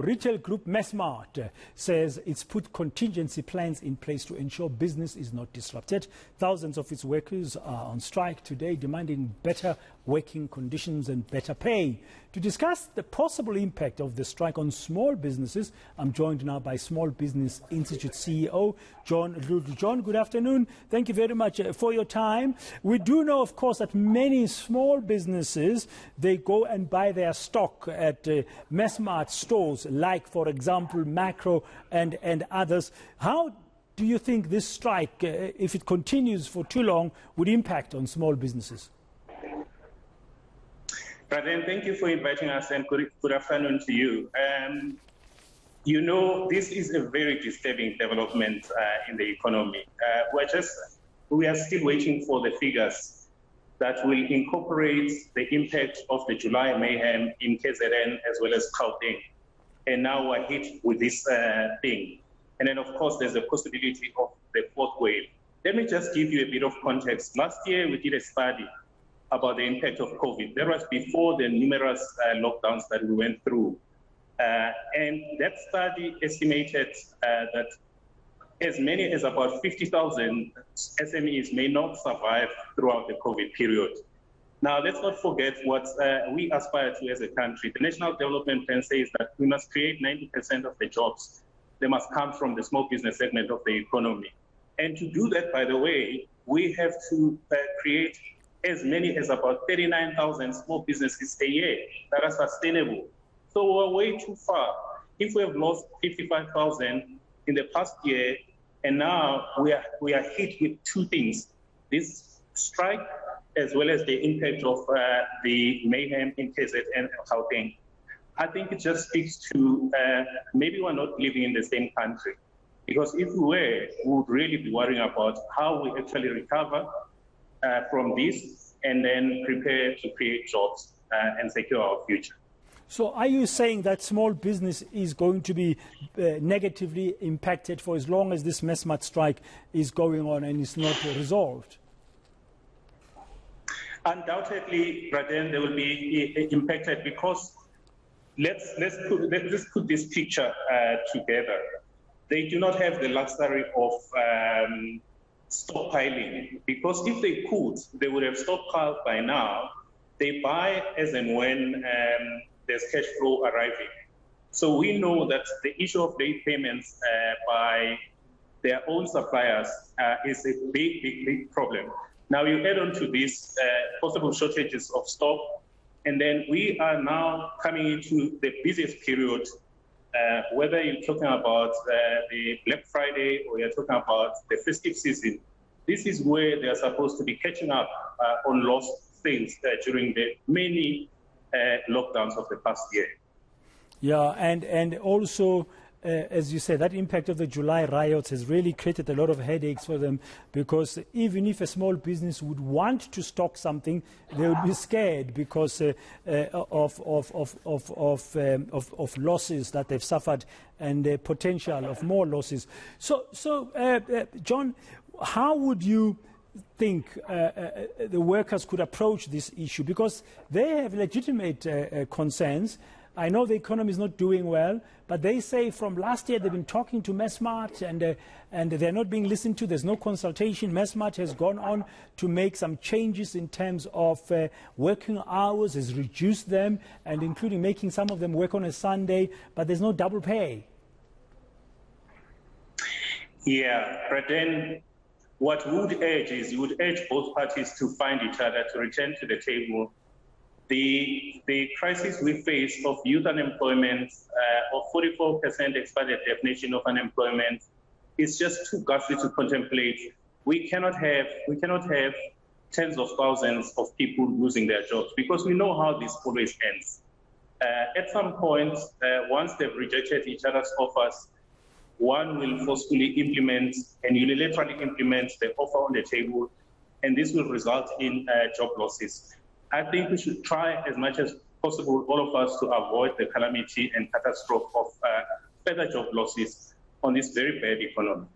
Retail group Massmart says it's put contingency plans in place to ensure business is not disrupted. Thousands of its workers are on strike today, demanding better working conditions and better pay. To discuss the possible impact of the strike on small businesses, I'm joined now by Small Business Institute CEO John Dludlu. John, good afternoon. Thank you very much for your time. We do know, of course, that many small businesses, they go and buy their stock at Massmart stores, like, for example, Macro and others. How do you think this strike, if it continues for too long, would impact on small businesses? Raden, thank you for inviting us, and good afternoon to you. You know, this is a very disturbing development in the economy. We are still waiting for the figures that will incorporate the impact of the July mayhem in KZN as well as Gauteng. And now we're hit with this thing. And then, of course, there's a possibility of the fourth wave. Let me just give you a bit of context. Last year, we did a study about the impact of COVID. That was before the numerous lockdowns that we went through. And that study estimated that as many as about 50,000 SMEs may not survive throughout the COVID period. Now, let's not forget what we aspire to as a country. The National Development Plan says that we must create 90% of the jobs. They must come from the small business segment of the economy. And to do that, by the way, we have to create as many as about 39,000 small businesses a year that are sustainable. So we're way too far. If we have lost 55,000 in the past year, and now we are hit with two things: this strike, as well as the impact of the mayhem in KZN and Gauteng. I think it just speaks to maybe we're not living in the same country. Because if we were, we would really be worrying about how we actually recover from this and then prepare to create jobs and secure our future. So are you saying that small business is going to be negatively impacted for as long as this Massmart strike is going on and is not resolved? Undoubtedly, Raden, they will be impacted because let's put this picture together. They do not have the luxury of stockpiling, because if they could, they would have stockpiled by now. They buy as and when there's cash flow arriving. So we know that the issue of late payments by their own suppliers is a big problem. Now you add on to this possible shortages of stock, and then we are now coming into the busiest period, whether you're talking about the Black Friday or you're talking about the festive season. This is where they are supposed to be catching up on lost sales during the many lockdowns of the past year. Yeah, and also, as you said, that impact of the July riots has really created a lot of headaches for them, because even if a small business would want to stock something, they would be scared because of losses that they've suffered and the potential of more losses. So, John, how would you think the workers could approach this issue? Because they have legitimate concerns. I know the economy is not doing well, but they say from last year they've been talking to Massmart and they're not being listened to. There's no consultation. Massmart has gone on to make some changes in terms of working hours, has reduced them, and including making some of them work on a Sunday, but there's no double pay. Yeah, but then what we would urge is you would urge both parties to find each other, to return to the table. The crisis we face of youth unemployment, of 44% expanded definition of unemployment, is just too ghastly to contemplate. We cannot have tens of thousands of people losing their jobs, because we know how this always ends. At some point, once they've rejected each other's offers, one will forcefully implement and unilaterally implement the offer on the table, and this will result in job losses. I think we should try as much as possible, all of us, to avoid the calamity and catastrophe of further job losses on this very bad economy.